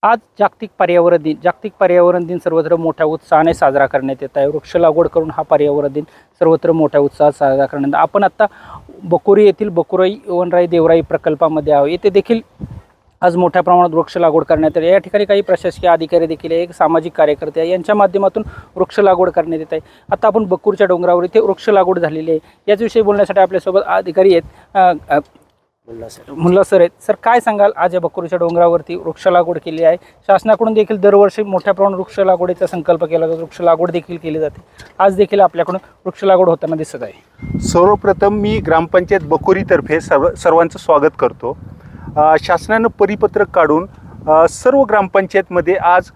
आज जागतिक पर्यावरण दिन सर्वत्र मोठ्या उत्साहाने साजरा करण्यात येत आहे. वृक्ष लागवड करून हा पर्यावरण दिन सर्वत्र मोठ्या उत्साहात साजरा करण्यात आपण आता बकोरी येथील बकुराई वनराई देवराई प्रकल्पामध्ये आहोत. येथे देखील आज मोठ्या प्रमाणात वृक्ष लागवड करण्यात येते. या ठिकाणी काही प्रशासकीय अधिकारी देखील आहे, एक सामाजिक कार्यकर्ते आहे, यांच्या माध्यमातून वृक्ष लागवड करण्यात येत आहे. आता आपण बकूरच्या डोंगरावर इथे वृक्ष लागवड झालेली आहे. याचविषयी बोलण्यासाठी आपल्यासोबत अधिकारी आहेत. मुल्ला सर आहेत. सर, काय सांगाल, आज या बकूरच्या डोंगरावरती वृक्ष लागवड केली आहे. शासनाकडून देखील दरवर्षी मोठ्या प्रमाणात वृक्ष लागवडीचा संकल्प केला जातो, वृक्ष लागवड देखील केली जाते. आज देखील आपल्याकडून वृक्ष लागवड होताना दिसत आहे. सर्वप्रथम मी ग्रामपंचायत बकोरीतर्फे सर्वांचं स्वागत करतो. शासनानं परिपत्रक काढून सर्व ग्रामपंचायतमध्ये आज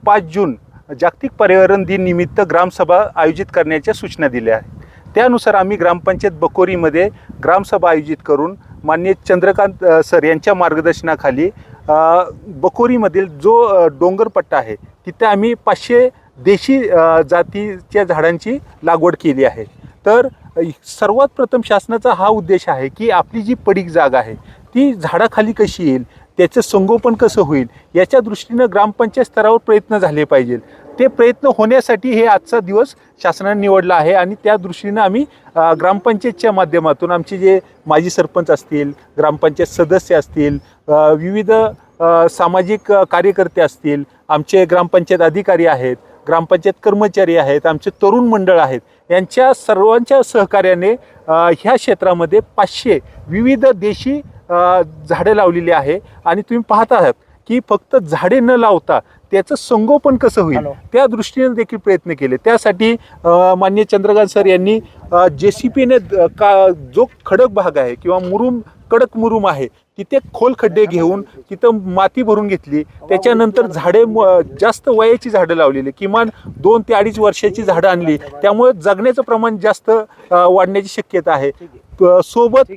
5 जून जागतिक पर्यावरण दिन निमित्त ग्रामसभा आयोजित करण्याच्या सूचना दिल्या आहेत. त्यानुसार आम्ही ग्रामपंचायत बकोरीमध्ये ग्रामसभा आयोजित करून माननीय चंद्रकांत सर यांच्या मार्गदर्शनाखाली बकोरीमधील जो डोंगरपट्टा आहे तिथे आम्ही 500 देशी जातीच्या झाडांची लागवड केली आहे. तर सर्वात प्रथम शासनाचा हा उद्देश आहे की आपली जी पडीक जागा आहे ती झाडाखाली कशी येईल, त्याचं संगोपन कसं होईल, याच्या दृष्टीनं ग्रामपंचायत स्तरावर प्रयत्न झाले पाहिजेत. ते प्रयत्न होण्यासाठी हे आजचा दिवस शासनाने निवडला आहे आणि त्या दृष्टीनं आम्ही ग्रामपंचायतच्या माध्यमातून आमचे जे माजी सरपंच असतील, ग्रामपंचायत सदस्य असतील, विविध सामाजिक कार्यकर्ते असतील, आमचे ग्रामपंचायत अधिकारी आहेत, ग्रामपंचायत कर्मचारी आहेत, आमचे तरुण मंडळ आहेत, यांच्या सर्वांच्या सहकार्याने ह्या क्षेत्रामध्ये 500 विविध देशी झाडं लावलेली आहे. आणि तुम्ही पाहत आहात की फक्त झाडे न लावता त्याचं संगोपन कसं होईल त्या दृष्टीने देखील प्रयत्न केले. त्यासाठी माननीय चंद्रकांत सर यांनी JCPने जो खडक भाग आहे किंवा कडक मुरुम आहे तिथे खोल खड्डे घेऊन तिथं माती भरून घेतली. त्याच्यानंतर झाडे जास्त वयाची झाडं लावलेली, किमान 2 ते 2.5 वर्षाची झाडं आणली. त्यामुळे जगण्याचं प्रमाण जास्त वाढण्याची शक्यता आहे. सोबत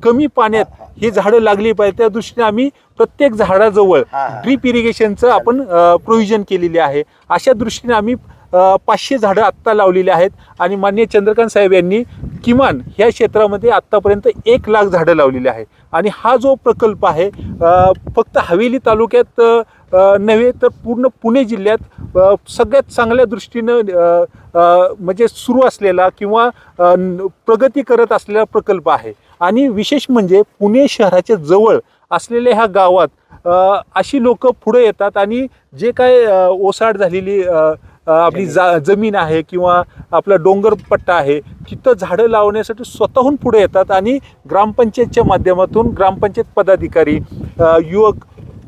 कमी पाण्यात ही झाडं लागली पाहिजे त्या दृष्टीने आम्ही प्रत्येक झाडाजवळ ड्रीप इरिगेशनचं आपण प्रोव्हिजन केलेली आहे. अशा दृष्टीने आम्ही 500 झाडं आत्ता लावलेली आहेत. आणि माननीय चंद्रकांत साहेब यांनी किमान ह्या क्षेत्रामध्ये आत्तापर्यंत 1 लाख झाडं लावलेली आहे. आणि हा जो प्रकल्प आहे फक्त हवेली तालुक्यात नव्हे तर पूर्ण पुणे जिल्ह्यात सगळ्यात चांगल्या दृष्टीनं म्हणजे सुरू असलेला किंवा प्रगती करत असलेला प्रकल्प आहे. आणि विशेष म्हणजे पुणे शहराच्या जवळ असलेल्या ह्या गावात अशी लोक पुढे येतात आणि जे काय ओसाड झालेली आपली जमीन आहे किंवा आपला डोंगरपट्टा आहे तिथं झाडं लावण्यासाठी स्वतःहून पुढे येतात आणि ग्रामपंचायतच्या माध्यमातून ग्रामपंचायत पदाधिकारी युवक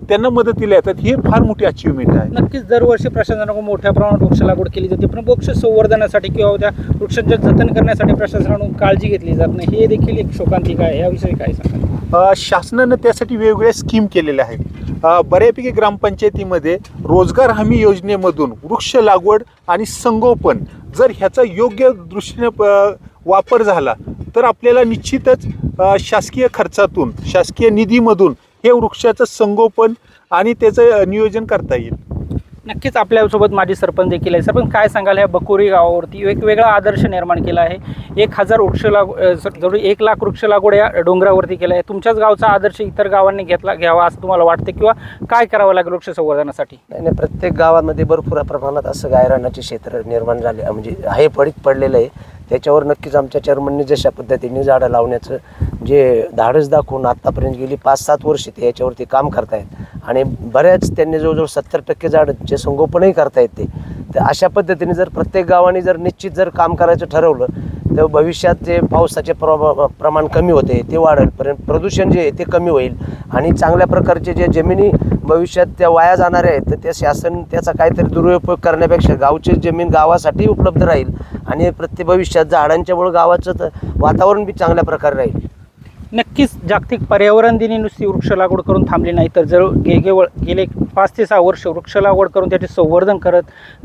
त्यांना मदतीला येतात. ही फार मोठी अचीवमेंट आहे. नक्कीच दरवर्षी प्रशासनाकडून मोठ्या प्रमाणात वृक्ष लागवड केली जाते, पण वृक्ष संवर्धनासाठी किंवा त्या वृक्षांचे जतन करण्यासाठी प्रशासनाकडून काळजी घेतली जात नाही. हे देखील एक शोकांतिका आहे. याविषयी काय सांगा? शासनानं त्यासाठी वेगवेगळ्या स्कीम केलेल्या आहेत. बऱ्यापैकी ग्रामपंचायतीमध्ये रोजगार हमी योजनेमधून वृक्ष लागवड आणि संगोपन जर ह्याचा योग्य दृष्टीने वापर झाला तर आपल्याला निश्चितच शासकीय खर्चातून शासकीय निधीमधून हे वृक्षाचं संगोपन आणि त्याचं नियोजन करता येईल. नक्कीच आपल्यासोबत माजी सरपंच देखील आहे. सरपंच, काय सांगाल, ह्या बकोरी गावावरती एक वेगळा आदर्श निर्माण केला आहे. 1000 वृक्ष जवळ 1 लाख वृक्ष लागवड या डोंगरावरती केला आहे. तुमच्याच गावचा आदर्श इतर गावांनी घ्यावा असं तुम्हाला वाटतं किंवा काय करावं लागेल वृक्ष संवर्धनासाठी? नाही, प्रत्येक गावामध्ये भरपूर प्रमाणात असं गायरानाचे क्षेत्र निर्माण झाले, म्हणजे हे पडलेलं आहे. त्याच्यावर नक्कीच आमच्या चेअरमनने जशा पद्धतीने झाडं लावण्याचं जे धाडस दाखवून आत्तापर्यंत गेली 5-7 वर्ष ते याच्यावरती काम करतायत आणि बऱ्याच त्यांनी जवळजवळ 70% झाडांचे संगोपनही करतायत ते. तर अशा पद्धतीने जर प्रत्येक गावाने जर निश्चित जर काम करायचं ठरवलं तर भविष्यात जे पावसाचे प्रमाण कमी होते ते वाढेल, प्रदूषण जे आहे ते कमी होईल आणि चांगल्या प्रकारचे जे जमिनी भविष्यात त्या वाया जाणाऱ्या आहेत तर त्या शासन त्याचा काहीतरी दुरुपयोग करण्यापेक्षा गावची जमीन गावासाठी उपलब्ध राहील आणि भविष्यात झाडांच्यामुळे गावाचं वातावरण बी चांगल्या प्रकारे राहील. नक्कीच जागतिक पर्यावरण दिनी नुसती वृक्ष लागवड करून थांबली नाही तर गेले 5 ते 6 वर्ष वृक्ष लागवड करून त्याचे संवर्धन करत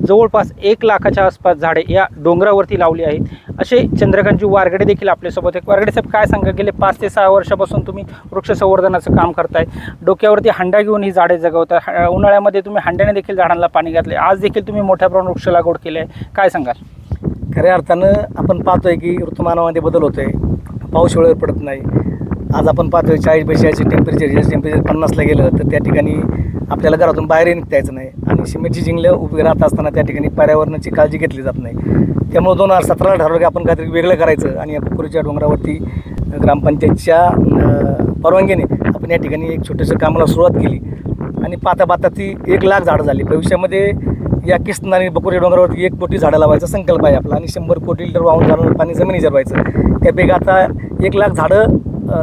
जवळपास 1 लाखाच्या आसपास झाडे या डोंगरावरती लावली आहेत. असे चंद्रकांतजी वारगडे देखील आपल्यासोबत आहेत. वारगडे साहेब, काय सांगा, गेले 5 ते 6 वर्षापासून तुम्ही वृक्ष संवर्धनाचं काम करताय, डोक्यावरती हांडा घेऊन ही झाडे जगवताय, उन्हाळ्यामध्ये तुम्ही हांड्याने देखील झाडांना पाणी घातले, आज देखील तुम्ही मोठ्या प्रमाणात वृक्ष लागवड केली आहे. काय सांगाल? खऱ्या अर्थानं आपण पाहतोय की ऋतुमानामध्ये बदल होतोय, पाऊस वेळेवर पडत नाही आज आपण पाहतोय 40-42 टेम्परेचर 50ला गेलं तर त्या ठिकाणी आपल्याला घरातून बाहेरही निघता यायचं नाही आणि सिमेंटची जिंगलं उभी राहत असताना त्या ठिकाणी पर्यावरणाची काळजी घेतली जात नाही. त्यामुळे 2017ला ठरवलं की आपण काहीतरी वेगळं करायचं आणि या बकोरीच्या डोंगरावरती ग्रामपंचायतच्या परवानगीने आपण या ठिकाणी एक छोटंसं कामाला सुरुवात केली आणि पाहता ती 1 लाख झाडं झाली. भविष्यामध्ये या किसन आणि बकोरी डोंगरावरती 1 कोटी झाडं लावायचा संकल्प आहे आपला आणि 100 कोटी लिटर वाहून जाणारं पाणी जमिनी जिरवायचं. त्यापैकी आता 1 लाख झाडं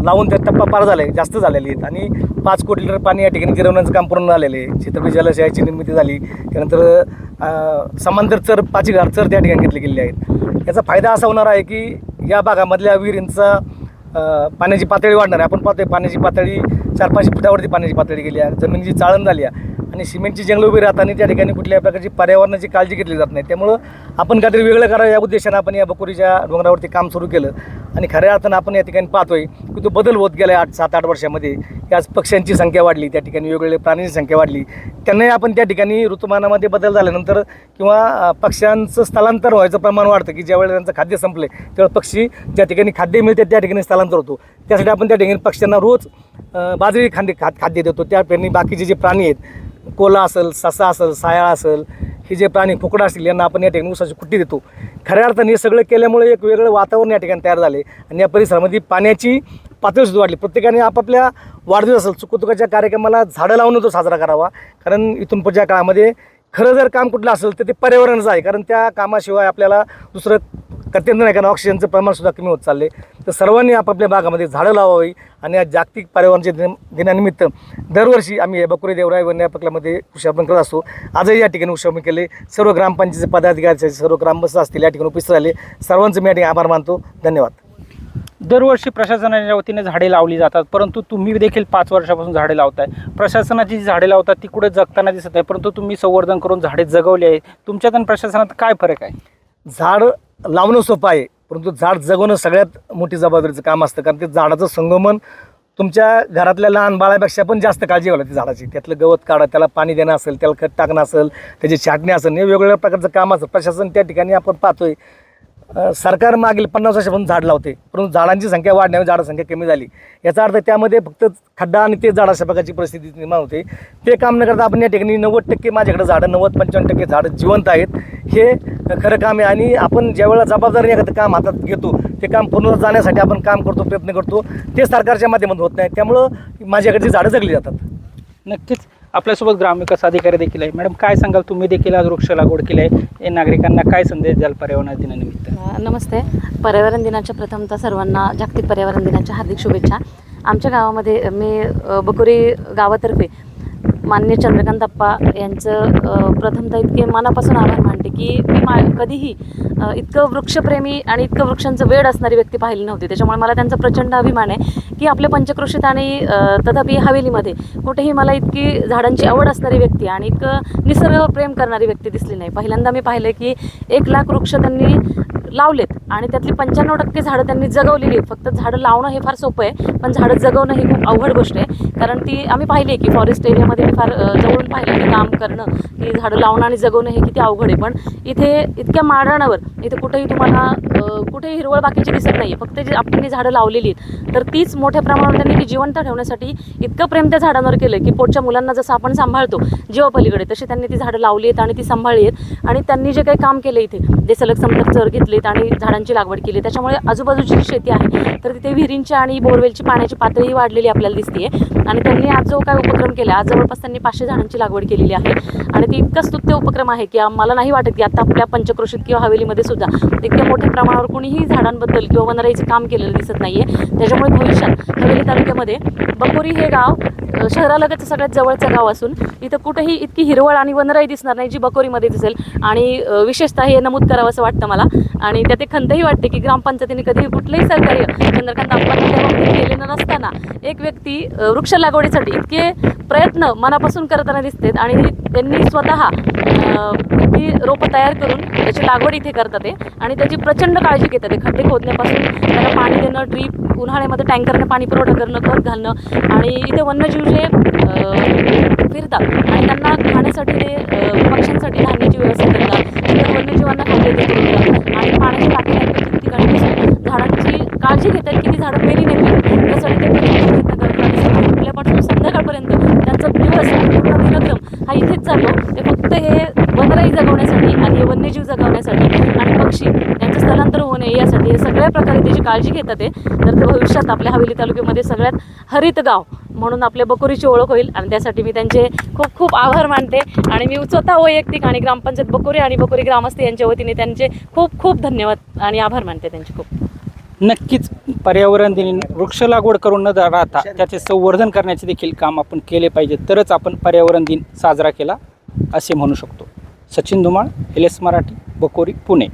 लावून त्या टप्पा पार झाला आहे, जास्त झालेली आहेत आणि 5 कोटी लिटर पाणी या ठिकाणी जिरवण्याचं काम पूर्ण झालेलं आहे. छत्रपती जलाशयाची निर्मिती झाली, त्यानंतर समांतर चर 5,000 चर त्या ठिकाणी घेतले गेलेले आहेत. याचा फायदा असा होणार आहे की या भागामधल्या विहिरींचा पाण्याची पातळी वाढणार आहे. आपण पाहतोय पाण्याची पातळी 400-500 फुटावरती पाण्याची पातळी गेली आहे, जमिनीची चाळण झाली आहे आणि सिमेंटची जंगलं उभी राहताना त्या ठिकाणी कुठल्याही प्रकारची पर्यावरणाची काळजी घेतली जात नाही. त्यामुळं आपण काहीतरी वेगळं करावं या उद्देशानं आपण या बकोरीच्या डोंगरावरती काम सुरू केलं आणि खऱ्या अर्थानं आपण या ठिकाणी पाहतोय की तो बदल होत गेला आहे. 7-8 वर्षामध्ये याच पक्ष्यांची संख्या वाढली, त्या ठिकाणी वेगवेगळे प्राण्यांची संख्या वाढली. त्यांनाही आपण त्या ठिकाणी ऋतुमानामध्ये बदल झाल्यानंतर किंवा पक्ष्यांचं स्थलांतर व्हायचं प्रमाण वाढतं की ज्यावेळेला त्यांचं खाद्य संपले त्यावेळेस पक्षी ज्या ठिकाणी खाद्य मिळते त्या ठिकाणी स्थलांतर होतो. त्यासाठी आपण त्या ठिकाणी पक्ष्यांना रोज बाजरी खाद्य देतो. त्या ठिकाणी बाकीचे जे प्राणी आहेत, कोल्हा असेल, ससा असेल, सायाळ असेल, हे जे प्राणी फुकडा असतील यांना आपण या ठिकाणी ऊसाची कुट्टी देतो. खऱ्या अर्थाने हे सगळं केल्यामुळे एक वेगळं वातावरण या ठिकाणी तयार झाले आणि या परिसरामध्ये पाण्याची पातळी सुद्धा वाढली. प्रत्येकाने आपापल्या वाढदिवस असेल, सुखदुःखाच्या कार्यक्रमाला झाडं लावून तो साजरा करावा. कारण इथून पुढच्या काळामध्ये खरं जर काम कुठलं असेल तर ते पर्यावरणच आहे. कारण त्या कामाशिवाय आपल्याला दुसरं करता नाही, कारण ऑक्सिजनचं प्रमाणसुद्धा कमी होत चालले. तर सर्वांनी आपापल्या भागामध्ये झाडं लावावी आणि या जागतिक पर्यावरणाच्या दिनानिमित्त दरवर्षी आम्ही या बकोरी देवराई वन या प्रकल्पामध्ये वृक्षारोपण करत असतो. आजही या ठिकाणी वृक्षारोपण केले. सर्व ग्रामपंचायतीचे पदाधिकारी, सर्व ग्रामस्थ असतील या ठिकाणी उपस्थित राहिले. सर्वांचं मी या ठिकाणी आभार मानतो. धन्यवाद. दरवर्षी प्रशासनाच्या वतीने झाडे लावली जातात, परंतु तुम्ही देखील 5 वर्षापासून झाडे लावताय. प्रशासनाची जी झाडे लावतात ती कुठे जगताना दिसत आहे, परंतु तुम्ही संवर्धन करून झाडे जगवली आहेत. तुमच्यात आणि प्रशासनात काय फरक आहे? झाड लावणं सोपं आहे, परंतु झाड जगवणं सगळ्यात मोठी जबाबदारीचं काम असतं. कारण ते झाडाचं संगोपन तुमच्या घरातल्या लहान बाळापेक्षा पण जास्त काळजी घ्यावी लागते झाडाची. त्यातलं गवत काढा, त्याला पाणी देणं असेल, त्याला खत टाकणं असेल, त्याची छाटणी असेल, हे वेगवेगळ्या प्रकारचं काम असतं. प्रशासन त्या ठिकाणी आपण पाहतोय सरकार मागील 50 वर्षापासून झाड लावते, परंतु झाडांची संख्या वाढण्यावर झाडं संख्या कमी झाली. याचा अर्थ त्यामध्ये फक्त खड्डा आणि ते झाड अशा प्रकारची परिस्थिती निर्माण होते. ते काम न करता आपण या ठिकाणी 90% माझ्याकडे झाडं, 90-95% झाडं जिवंत आहेत. हे खरं काम आहे आणि आपण ज्यावेळेला जबाबदारीने एखादं काम हातात घेतो ते काम पूर्ण जाण्यासाठी आपण काम करतो, प्रयत्न करतो. ते सरकारच्या माध्यमातून होत नाही. त्यामुळं माझ्याकडची झाडं जगली जातात. नक्कीच आपल्यासोबत ग्रामविकास अधिकारी देखील आहे. मॅडम, काय सांगाल? तुम्ही देखील आज वृक्ष लागवड केली आहे, हे नागरिकांना काय संदेश द्याल पर्यावरण दिनानिमित्त? नमस्ते. पर्यावरण दिनाच्या प्रथमतः सर्वांना जागतिक पर्यावरण दिनाच्या हार्दिक शुभेच्छा. आमच्या गावामध्ये मी बकोरी गावातर्फे माननीय चंद्रकांत अप्पा यांचं प्रथमतः इतके मनापासून आभार मानते की मी कधीही इतकं वृक्षप्रेमी आणि इतकं वृक्षांचं वेड असणारी व्यक्ती पाहिली नव्हती. त्याच्यामुळे मला त्यांचा प्रचंड अभिमान आहे की आपल्या पंचक्रोशीत आणि तथापि हवेलीमध्ये कुठेही मला इतकी झाडांची आवड असणारी व्यक्ती आणि इतकं निसर्ग प्रेम करणारी व्यक्ती दिसली नाही. पहिल्यांदा मी पाहिलं की 1 लाख वृक्ष त्यांनी लावलेत आणि त्यातली 95% झाडं त्यांनी जगवलेली आहेत. फक्त झाडं लावणं हे फार सोपं आहे, पण झाडं जगवणं ही खूप अवघड गोष्ट आहे. कारण ती आम्ही पाहिली की फॉरेस्ट एरियामध्ये मी फार जवळून पाहिलं की काम करणं, की झाडं लावणं आणि जगवणं हे किती अवघड आहे. पण इथे इतक्या माळरानावर इथे कुठेही तुम्हाला कुठेही हिरवळ बाकीची दिसत नाही आहे. फक्त जे आपण झाडं लावलेली आहेत तर तीच मोठ्या प्रमाणावर त्यांनी ती जिवंत ठेवण्यासाठी इतकं प्रेम त्या झाडांवर केलं की पोटच्या मुलांना जसं आपण सांभाळतो जीवापलीकडे, तशी त्यांनी ती झाडं लावली आहेत आणि ती सांभाळली आहेत. आणि त्यांनी जे काही काम केलं इथे, जे सलग समतक चर घेतलेत आणि झाडांची लागवड केली, त्याच्यामुळे आजूबाजूची जी शेती आहे तर तिथे विहिरींची आणि बोरवेलची पाण्याची पातळी वाढलेली आपल्याला दिसते. आणि त्यांनी आज जो काय उपक्रम केला, आज जवळपास त्यांनी 500 झाडांची लागवड केलेली आहे. आणि ती इतका स्तुत्य उपक्रम आहे की मला नाही वाटत की आता आपल्या पंचक्रोशीत किंवा हवेलीमध्ये सुद्धा इतक्या मोठ्या प्रमाणावर कोणीही झाडांबद्दल किंवा वनराईचं काम केलेलं दिसत नाही आहे. त्याच्यामुळे भविष्यात हवेली तालुक्यामध्ये बकोरी हे गाव शहरालगत सगळ्यात जवळचं गाव असून इथं कुठेही इतकी हिरवळ आणि वनराई दिसणार नाही जी बकोरीमध्ये दिसेल. आणि विशेषतः हे नमूद करावं असं वाटतं मला. आणि त्यात एक खंतही वाटते की ग्रामपंचायतीने कधीही कुठलंही सहकार्य चंद्रकांत अप्पांना त्या बाबतीत केलेलं नसताना एक व्यक्ती वृक्ष लागवडीसाठी इतके प्रयत्न मनापासून करताना दिसतात आणि त्यांनी स्वतः ती रोपं तयार करून त्याची लागवड इथे करतात आहे आणि त्याची प्रचंड काळजी घेतात आहे. खड्डे खोदण्यापासून त्याला पाणी देणं, ड्रीप, उन्हाळ्यामध्ये टँकरने पाणी पुरवठा करणं, खत घालणं आणि इथे वन्यजीव जे फिरतात आणि त्यांना खाण्यासाठी ते पक्ष्यांसाठी धान्याची व्यवस्था करतात, तर वन्यजीवांना खाद्य देतात आणि पाण्याची टाकी ठिकठिकाणी बसून झाडांची काळजी घेतात की ती झाडं मेली नाही. त्यासाठी ते वनक्रम हा इथेच चाललो ते फक्त हे वनराई जगवण्यासाठी आणि हे वन्यजीव जगवण्यासाठी आणि पक्षी यांचं स्थलांतर होऊ नये यासाठी हे सगळ्या प्रकारे त्याची काळजी घेतात ते. तर ते भविष्यात आपल्या हवेली तालुक्यामध्ये सगळ्यात हरित गाव म्हणून आपल्या बकोरीची ओळख होईल आणि त्यासाठी मी त्यांचे खूप खूप आभार मानते आणि मी स्वतः वैयक्तिक आणि ग्रामपंचायत बकोरी आणि बकोरी ग्रामस्थ यांच्या वतीने त्यांचे खूप खूप धन्यवाद आणि आभार मानते त्यांचे खूप. नक्कीच पर्यावरण दिन वृक्ष लागवड करून न राहता त्याचे संवर्धन करण्याचे देखील काम आपण केले पाहिजे, तरच आपण पर्यावरण दिन साजरा केला असे म्हणू शकतो. सचिन धुमाळ, LS मराठी, बकोरी, पुणे.